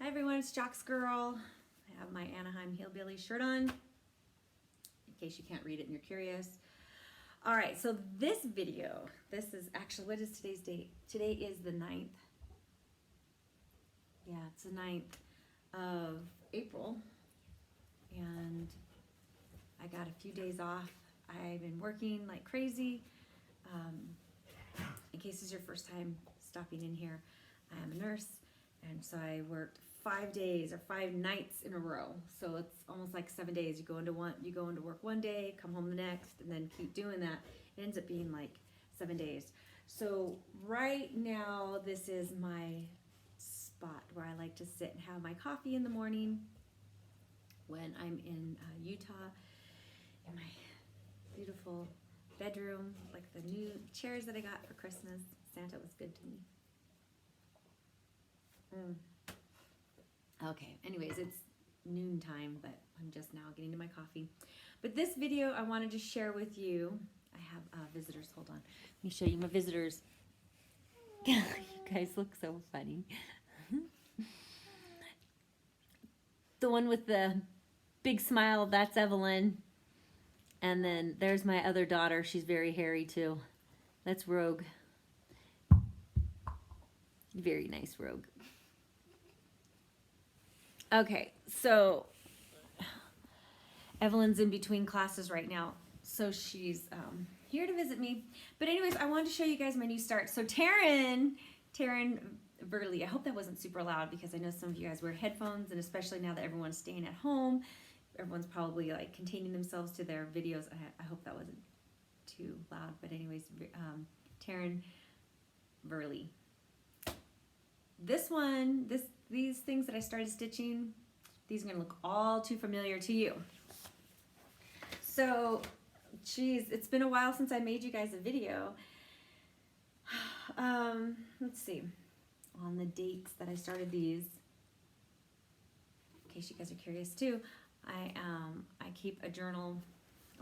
Hi everyone, it's Jock's Girl. I have my Anaheim Hillbilly shirt on, in case you can't read it and you're curious. All right, so this video, this is actually, what is today's date? Today is the 9th. Yeah, it's the 9th of April. And I got a few days off. I've been working like crazy. In case this is your first time stopping in here, I am a nurse. And so I worked 5 days or 5 nights in a row. So it's almost like 7 days. You go into work one day, come home the next, and then keep doing that. It ends up being like 7 days. So right now, this is my spot where I like to sit and have my coffee in the morning when I'm in Utah, in my beautiful bedroom, like the new chairs that I got for Christmas. Santa was good to me. Okay, anyways, it's noontime, but I'm just now getting to my coffee. But this video I wanted to share with you. I have visitors. Hold on. Let me show you my visitors. You guys look so funny. The one with the big smile, that's Evelyn. And then there's my other daughter. She's very hairy too. That's Rogue. Very nice Rogue. Okay, so Evelyn's in between classes right now, so she's here to visit me. But anyways, I wanted to show you guys my new start. So Taryn Burley, I hope that wasn't super loud because I know some of you guys wear headphones, and especially now that everyone's staying at home, everyone's probably like containing themselves to their videos. I hope that wasn't too loud. But anyways, Taryn Burley. This one, these things that I started stitching, these are gonna look all too familiar to you. So, geez, it's been a while since I made you guys a video. Let's see, on the dates that I started these, in case you guys are curious too, I keep a journal,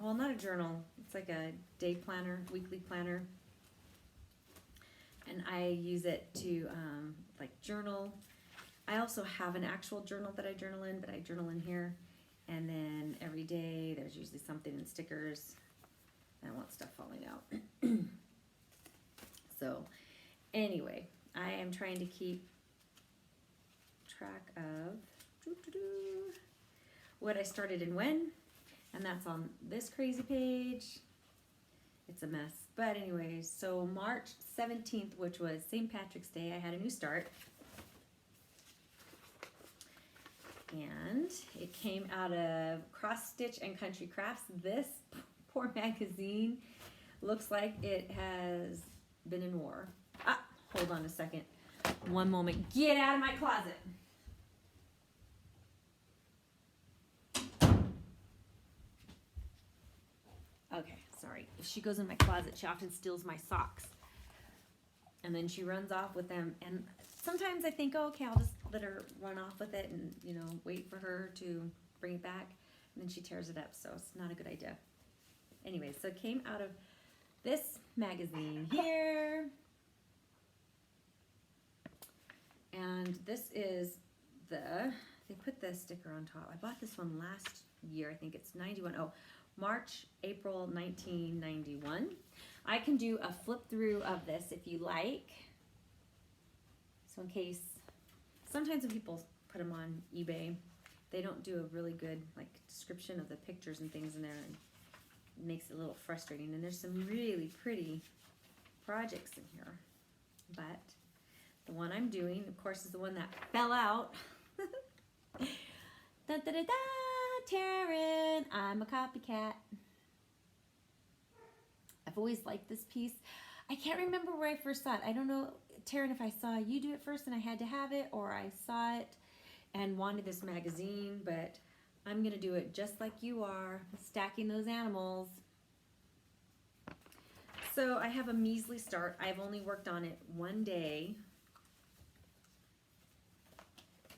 well, not a journal, it's like a day planner, weekly planner. And I use it to like journal. I also have an actual journal that I journal in, but I journal in here. And then every day there's usually something in stickers. I don't want stuff falling out. So anyway, I am trying to keep track of what I started and when. And that's on this crazy page. It's a mess. But anyways, so March 17th, which was St. Patrick's Day, I had a new start. And it came out of Cross Stitch and Country Crafts. This poor magazine looks like it has been in war. Ah, hold on a second. One moment. Get out of my closet. Okay, sorry. If she goes in my closet, she often steals my socks. And then she runs off with them. And sometimes I think, oh, okay, I'll just let her run off with it and, you know, wait for her to bring it back. And then she tears it up, so it's not a good idea. Anyway, so it came out of this magazine here. And this is they put the sticker on top. I bought this one last year. I think it's 91. Oh, March, April 1991. I can do a flip through of this if you like. So in case, sometimes when people put them on eBay, they don't do a really good like description of the pictures and things in there, and it makes it a little frustrating. And there's some really pretty projects in here. But the one I'm doing, of course, is the one that fell out. Da, da, da, da. Taryn, I'm a copycat. I've always liked this piece. I can't remember where I first saw it. I don't know, Taryn, if I saw you do it first and I had to have it, or I saw it and wanted this magazine, but I'm gonna do it just like you are, stacking those animals. So I have a measly start. I've only worked on it one day.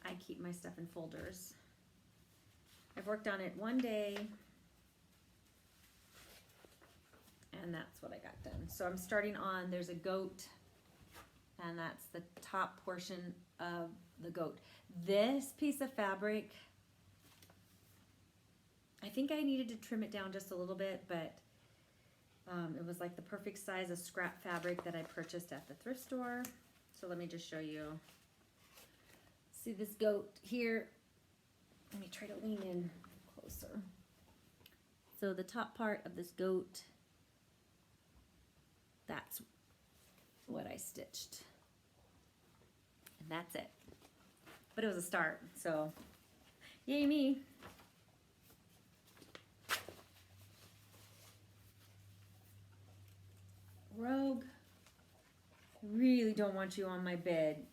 I keep my stuff in folders. I've worked on it one day, and that's what I got done. So I'm starting on, there's a goat and that's the top portion of the goat. This piece of fabric, I think I needed to trim it down just a little bit, but it was like the perfect size of scrap fabric that I purchased at the thrift store. So let me just show you. See this goat here? Let me try to lean in closer. So the top part of this goat, that's what I stitched. And that's it. But it was a start, so yay me. Rogue, really don't want you on my bed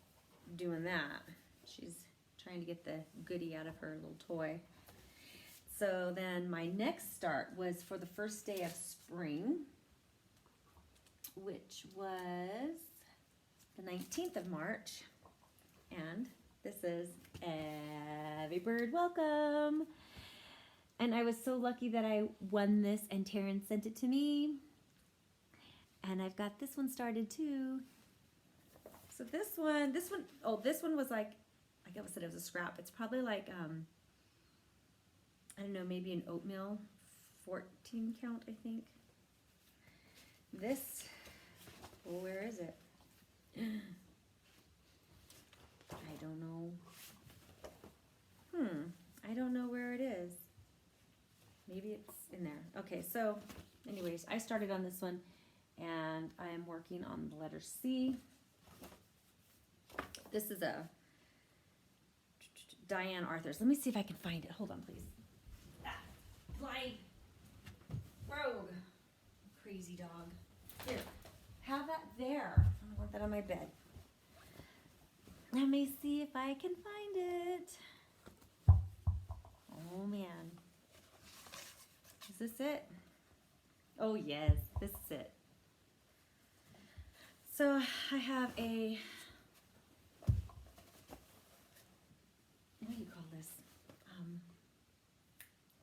doing that. She's trying to get the goodie out of her little toy. So then my next start was for the first day of spring, which was the 19th of March. And this is Every Bird Welcome. And I was so lucky that I won this and Taryn sent it to me. And I've got this one started too. So this one was like, I guess it was a scrap. It's probably like, I don't know, maybe an oatmeal 14 count, I think. This, well, where is it? I don't know. I don't know where it is. Maybe it's in there. Okay, so anyways, I started on this one and I am working on the letter C. This is a Diane Arthur's. Let me see if I can find it. Hold on, please. Fly. Rogue. Crazy dog. Here. Have that there. I don't want that on my bed. Let me see if I can find it. Oh man. Is this it? Oh yes, this is it. So I have a, what do you call this?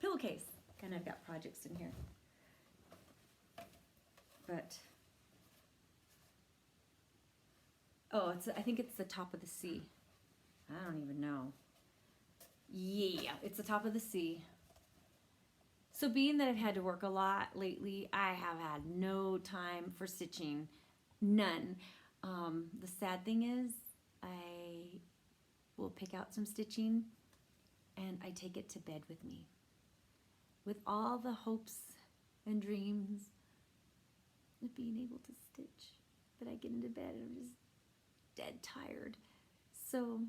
Pillowcase. And I've got projects in here. But, oh, I think it's the top of the C. I don't even know. Yeah, it's the top of the C. So being that I've had to work a lot lately, I have had no time for stitching. None. The sad thing is, I will pick out some stitching and I take it to bed with me. With all the hopes and dreams of being able to stitch. But I get into bed and I'm just dead tired. So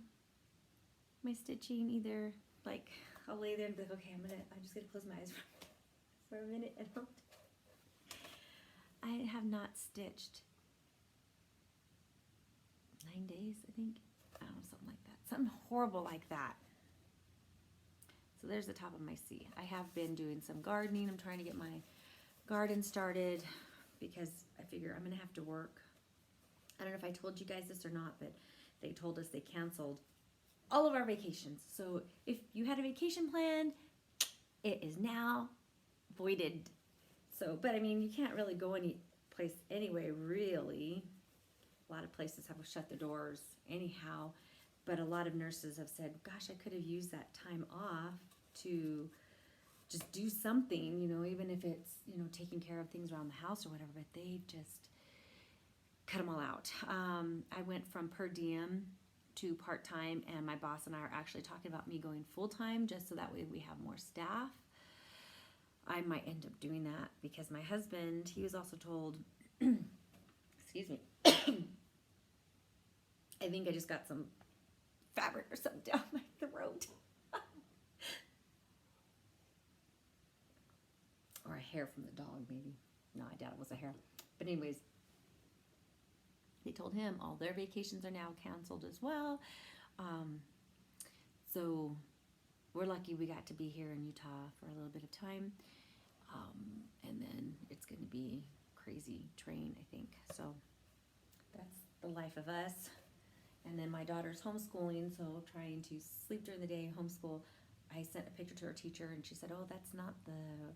my stitching either, like, I'll lay there and be like, okay, I'm just gonna close my eyes for a minute and I have not stitched 9 days, I think. I don't know, something like that. Something horrible like that. So there's the top of my C. I have been doing some gardening. I'm trying to get my garden started because I figure I'm gonna have to work. I don't know if I told you guys this or not, but they told us they canceled all of our vacations. So if you had a vacation planned, it is now voided. So, but I mean, you can't really go any place anyway, really. A lot of places have shut their doors anyhow. But a lot of nurses have said, gosh, I could have used that time off to just do something, you know, even if it's, you know, taking care of things around the house or whatever, but they just cut them all out. I went from per diem to part-time, and my boss and I are actually talking about me going full-time just so that way we have more staff. I might end up doing that because my husband, he was also told, excuse me, I think I just got some fabric or something down my throat. Or a hair from the dog, maybe. No, I doubt it was a hair. But anyways, they told him all their vacations are now canceled as well. So we're lucky we got to be here in Utah for a little bit of time. And then it's going to be crazy train, I think. So that's the life of us. And then my daughter's homeschooling, so trying to sleep during the day, homeschool. I sent a picture to her teacher, and she said, "Oh, that's not the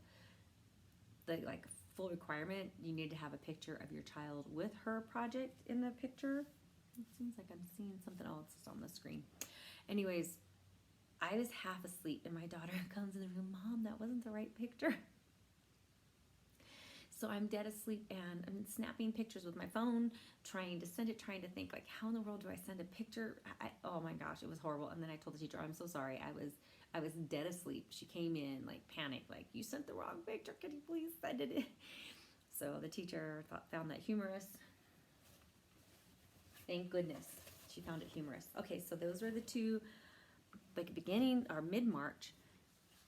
like full requirement. You need to have a picture of your child with her project in the picture." It seems like I'm seeing something else on the screen. Anyways, I was half asleep and my daughter comes in the room, Mom, that wasn't the right picture. So I'm dead asleep and I'm snapping pictures with my phone, trying to send it, trying to think like, how in the world do I send a picture? Oh my gosh, it was horrible. And then I told the teacher, I'm so sorry. I was dead asleep. She came in like panicked, like, you sent the wrong picture. Can you please send it in? So the teacher found that humorous. Thank goodness she found it humorous. Okay, so those were the two, like beginning or mid-March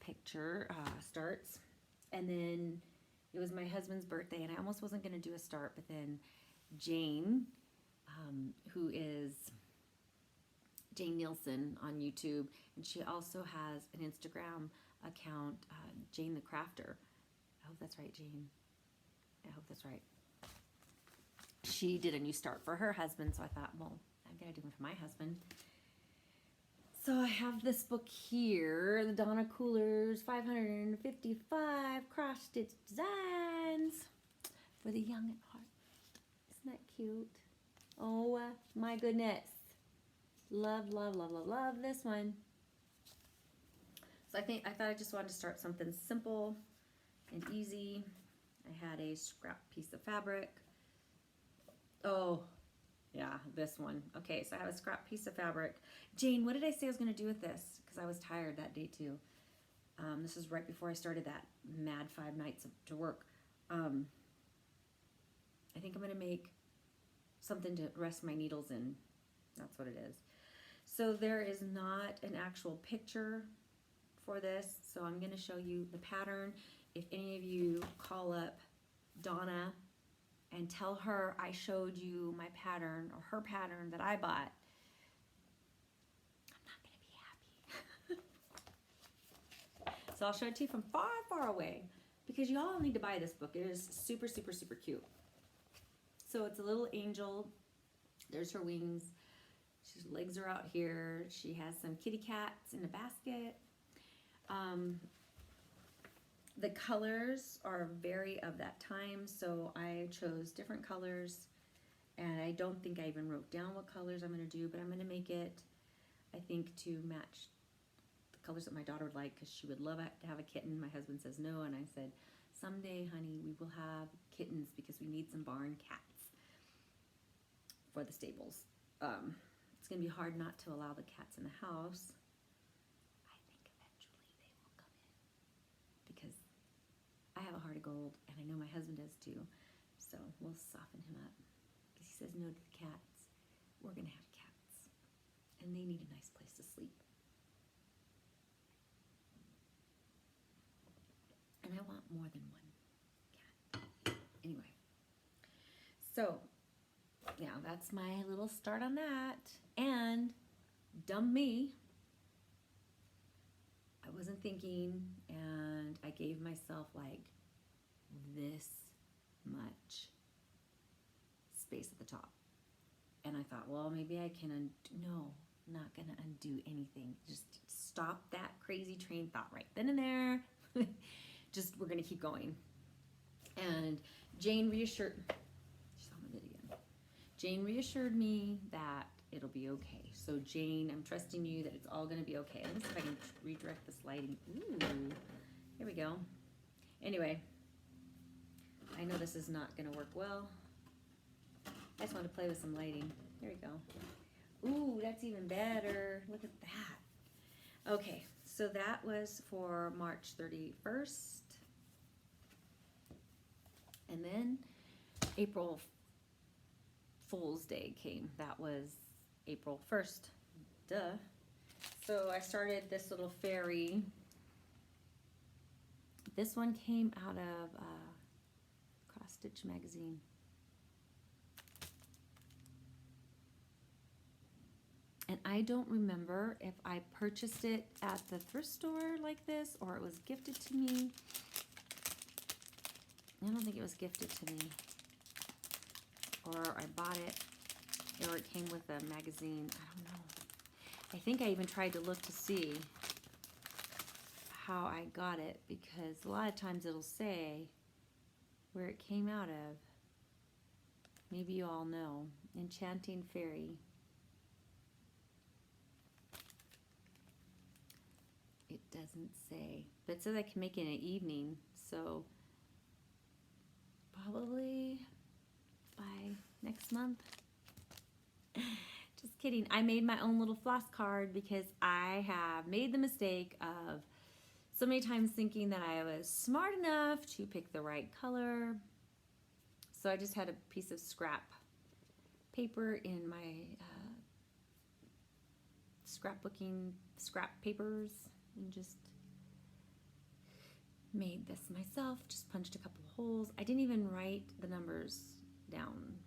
picture starts. And then it was my husband's birthday, and I almost wasn't going to do a start, but then Jane, who is Jane Nielsen on YouTube, and she also has an Instagram account, Jane the Crafter. I hope that's right, Jane. I hope that's right. She did a new start for her husband, so I thought, well, I've got to do one for my husband. So I have this book here, the Donna Coolers 555 cross-stitch designs for the young at heart. Isn't that cute? Oh my goodness. Love, love, love, love, love this one. So I thought I just wanted to start something simple and easy. I had a scrap piece of fabric. Oh, yeah, this one. Okay, so I have a scrap piece of fabric. Jane, what did I say I was going to do with this? Because I was tired that day too. This is right before I started that mad 5 nights to work. I think I'm going to make something to rest my needles in. That's what it is. So there is not an actual picture for this, so I'm going to show you the pattern. If any of you call up Donna and tell her I showed you my pattern or her pattern that I bought, I'm not going to be happy. So I'll show it to you from far, far away because you all need to buy this book. It is super, super, super cute. So it's a little angel. There's her wings. Her legs are out here. She has some kitty cats in a basket. The colors are very of that time, so I chose different colors, and I don't think I even wrote down what colors I'm going to do, but I'm going to make it, I think, to match the colors that my daughter would like, because she would love to have a kitten. My husband says no, and I said, someday, honey, we will have kittens because we need some barn cats for the stables. It's going to be hard not to allow the cats in the house. I think eventually they will come in because I have a heart of gold, and I know my husband does too. So we'll soften him up because he says no to the cats. We're going to have cats, and they need a nice place to sleep. And I want more than one cat. Anyway, so yeah, that's my little start on that. And dumb me, I wasn't thinking, and I gave myself like this much space at the top. And I thought, well, maybe I can no, I'm not gonna undo anything. Just stop that crazy train thought right then and there. Just, we're gonna keep going. And Jane reassured, she's on the video. Jane reassured me that it'll be okay. So Jane, I'm trusting you that it's all gonna be okay. Let me see if I can redirect this lighting. Ooh, here we go. Anyway, I know this is not gonna work well. I just wanted to play with some lighting. There we go. Ooh, that's even better. Look at that. Okay, so that was for March 31st. And then April Fool's Day came. That was April 1st. Duh. So I started this little fairy. This one came out of Cross Stitch magazine. And I don't remember if I purchased it at the thrift store like this or it was gifted to me. I don't think it was gifted to me. Or I bought it, or it came with a magazine. I don't know. I think I even tried to look to see how I got it, because a lot of times it'll say where it came out of. Maybe you all know. Enchanting Fairy. It doesn't say, but it says I can make it in an evening, so probably by next month. Just kidding. I made my own little floss card because I have made the mistake of so many times thinking that I was smart enough to pick the right color. So I just had a piece of scrap paper in my scrapbooking scrap papers and just made this myself. Just punched a couple of holes. I didn't even write the numbers down.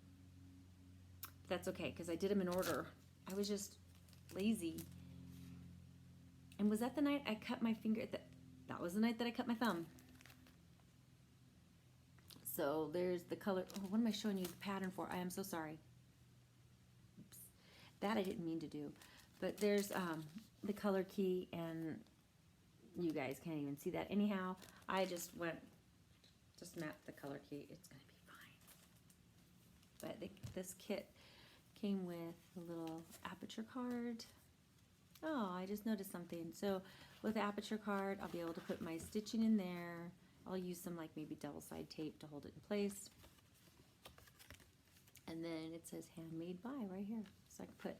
That's okay because I did them in order. I was just lazy. And was that the night I cut my finger? That was the night that I cut my thumb. So there's the color. Oh, what am I showing you the pattern for? I am so sorry. Oops. That I didn't mean to do. But there's the color key, and you guys can't even see that. Anyhow, I just mapped the color key. It's going to be fine. But this kit came with a little aperture card. Oh, I just noticed something. So with the aperture card, I'll be able to put my stitching in there. I'll use some like maybe double side tape to hold it in place. And then it says handmade by right here. So I can put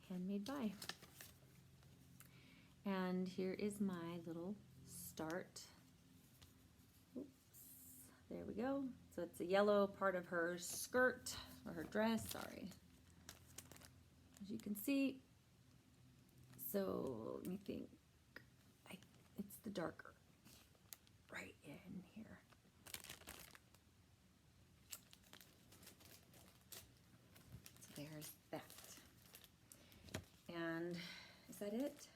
handmade by. And here is my little start. Oops, there we go. So it's a yellow part of her skirt or her dress, sorry. As you can see. So let me think. It's the darker right in here. So there's that. And is that it?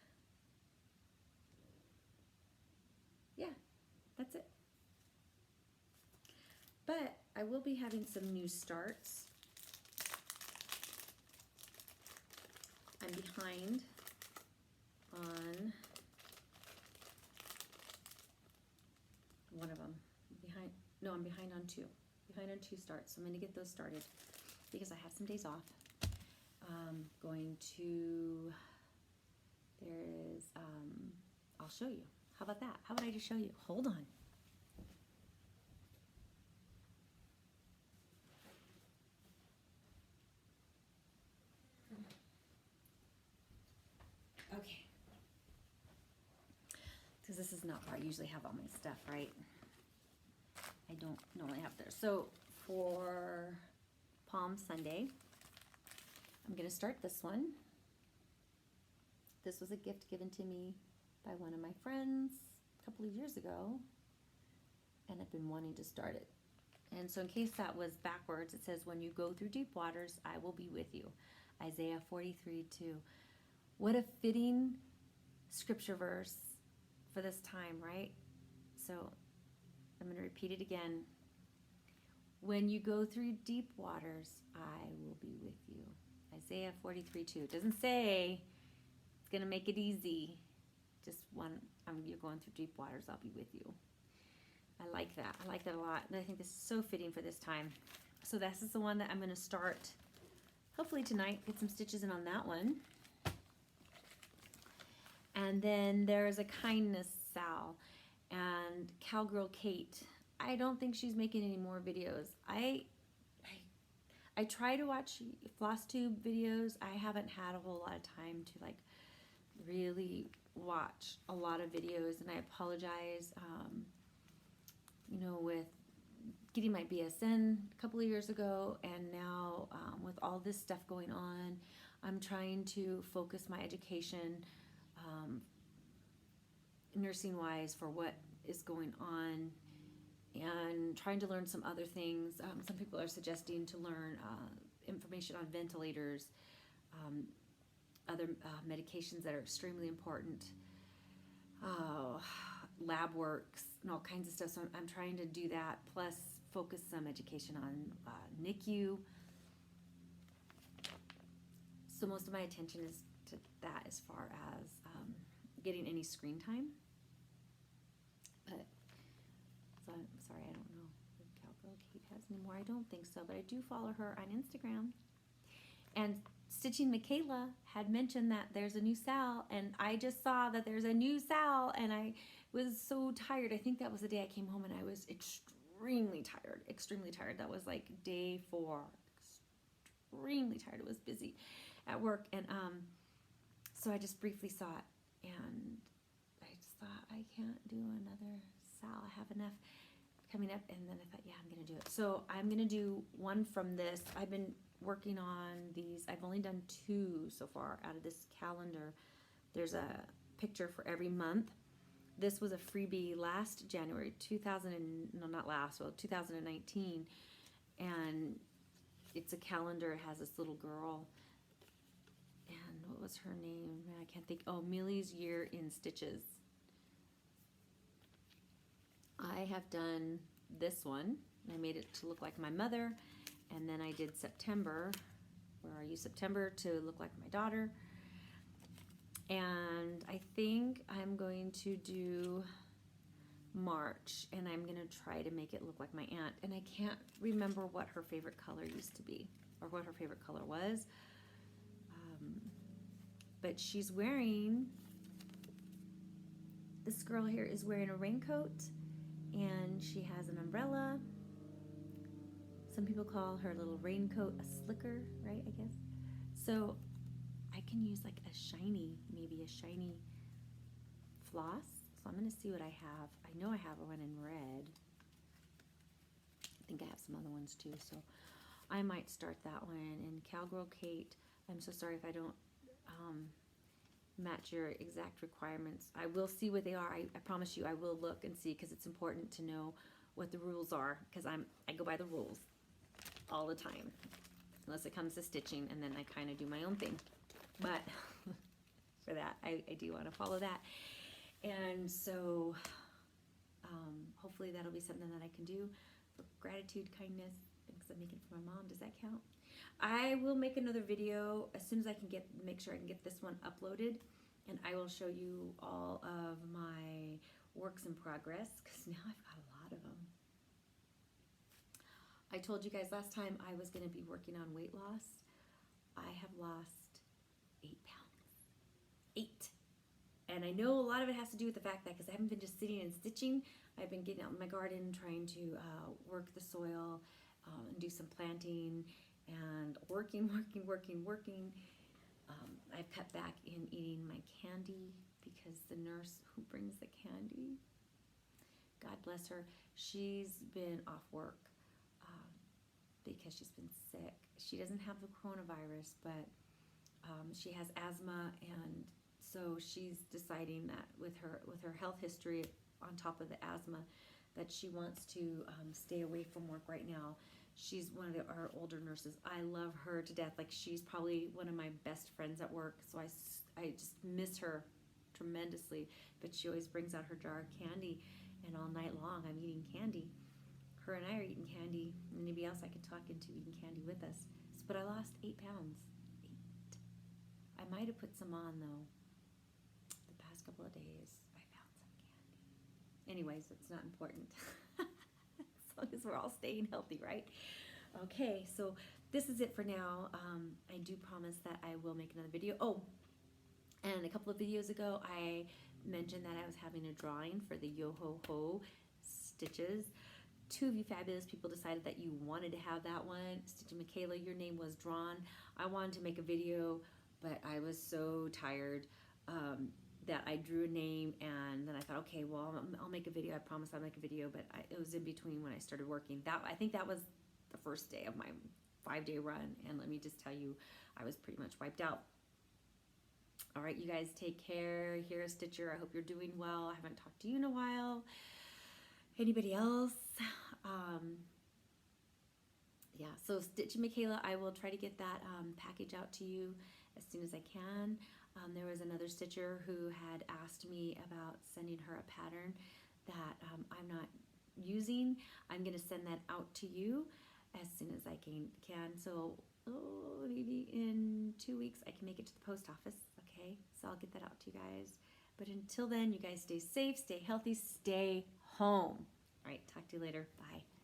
Yeah, that's it. But I will be having some new starts. I'm behind on one of them. I'm behind on two. Behind on two starts. So I'm going to get those started because I have some days off. I'll show you. How about that? How about I just show you? Hold on. Okay. Because this is not where I usually have all my stuff, right? I don't normally have there. So for Palm Sunday, I'm going to start this one. This was a gift given to me by one of my friends a couple of years ago, and I've been wanting to start it. And so in case that was backwards, it says, when you go through deep waters, I will be with you. Isaiah 43:2. What a fitting scripture verse for this time, right? So I'm going to repeat it again. When you go through deep waters, I will be with you. Isaiah 43:2. It doesn't say it's going to make it easy. Just you're going through deep waters, I'll be with you. I like that. I like that a lot. And I think this is so fitting for this time. So this is the one that I'm going to start hopefully tonight. Get some stitches in on that one. And then there's a Kindness Sal and Cowgirl Kate. I don't think she's making any more videos. I try to watch Flosstube videos. I haven't had a whole lot of time to like really watch a lot of videos, and I apologize. You know, with getting my BSN a couple of years ago, and now with all this stuff going on, I'm trying to focus my education nursing-wise for what is going on, and trying to learn some other things. Some people are suggesting to learn information on ventilators, other medications that are extremely important, lab works, and all kinds of stuff. So I'm trying to do that, plus focus some education on NICU. So most of my attention is to that as far as getting any screen time. But, so I'm sorry, I don't know. Cowgirl Poppy Pads anymore. I don't think so, but I do follow her on Instagram. And Stitching Michaela had mentioned that there's a new Sal, and I just saw that there's a new Sal, and I was so tired. I think that was the day I came home, and I was extremely tired, extremely tired. That was like day 4, extremely tired. It was busy at work, and so I just briefly saw it, and I just thought, I can't do another Sal. I have enough coming up, and then I thought, yeah, I'm gonna do it. So I'm gonna do one from this. I've been working on these. I've only done 2 so far out of this calendar. There's a picture for every month. This was a freebie last January 2019, and it's a calendar. It has this little girl, and what was her name? I can't think. Oh, Millie's Year in Stitches. I have done this one. I made it to look like my mother, and then I did September, where are you, September, to look like my daughter. And I think I'm going to do March, and I'm going to try to make it look like my aunt. And I can't remember what her favorite color used to be, or what her favorite color was. But she's wearing, this girl here is wearing a raincoat, and she has an umbrella. Some people call her little raincoat a slicker, right, I guess. So I can use like a shiny, maybe a shiny floss. So I'm gonna see what I have. I know I have one in red. I think I have some other ones too, so I might start that one. And Cowgirl Kate, I'm so sorry if I don't match your exact requirements. I will see what they are. I promise you I will look and see, because it's important to know what the rules are, because I go by the rules all the time, unless it comes to stitching, and then I kind of do my own thing. But for that, I do want to follow that. And so hopefully that'll be something that I can do for gratitude, kindness, because I'm making it for my mom. Does that count? I will make another video as soon as I can make sure I can get this one uploaded, and I will show you all of my works in progress, because now I've got a lot of them. I told you guys last time I was going to be working on weight loss. I have lost 8 pounds. 8. And I know a lot of it has to do with the fact that, because I haven't been just sitting and stitching, I've been getting out in my garden, trying to work the soil, and do some planting, and working. I've cut back in eating my candy, because the nurse who brings the candy, God bless her, she's been off work because she's been sick. She doesn't have the coronavirus, but she has asthma, and so she's deciding that with her health history on top of the asthma, that she wants to stay away from work right now. She's one of our older nurses. I love her to death. Like, she's probably one of my best friends at work, so I just miss her tremendously. But she always brings out her jar of candy, and all night long I'm eating candy. Her and I are eating candy, and anybody else I could talk into eating candy with us. But I lost 8 pounds. 8. I might have put some on, though. The past couple of days, I found some candy. Anyways, it's not important. As long as we're all staying healthy, right? Okay, so this is it for now. I do promise that I will make another video. Oh, and a couple of videos ago, I mentioned that I was having a drawing for the Yo-Ho-Ho stitches. 2 of you fabulous people decided that you wanted to have that one. Stitching Michaela, your name was drawn. I wanted to make a video, but I was so tired that I drew a name, and then I thought, okay, well, I'll make a video. I promise I'll make a video, but it was in between when I started working. I think that was the first day of my 5-day run, and let me just tell you, I was pretty much wiped out. All right, you guys take care. Here is Stitcher. I hope you're doing well. I haven't talked to you in a while. Anybody else? Yeah, so Stitching Michaela, I will try to get that package out to you as soon as I can. There was another stitcher who had asked me about sending her a pattern that I'm not using. I'm going to send that out to you as soon as I can. So maybe in 2 weeks I can make it to the post office. Okay, so I'll get that out to you guys. But until then, you guys stay safe, stay healthy, stay home. All right, talk to you later. Bye.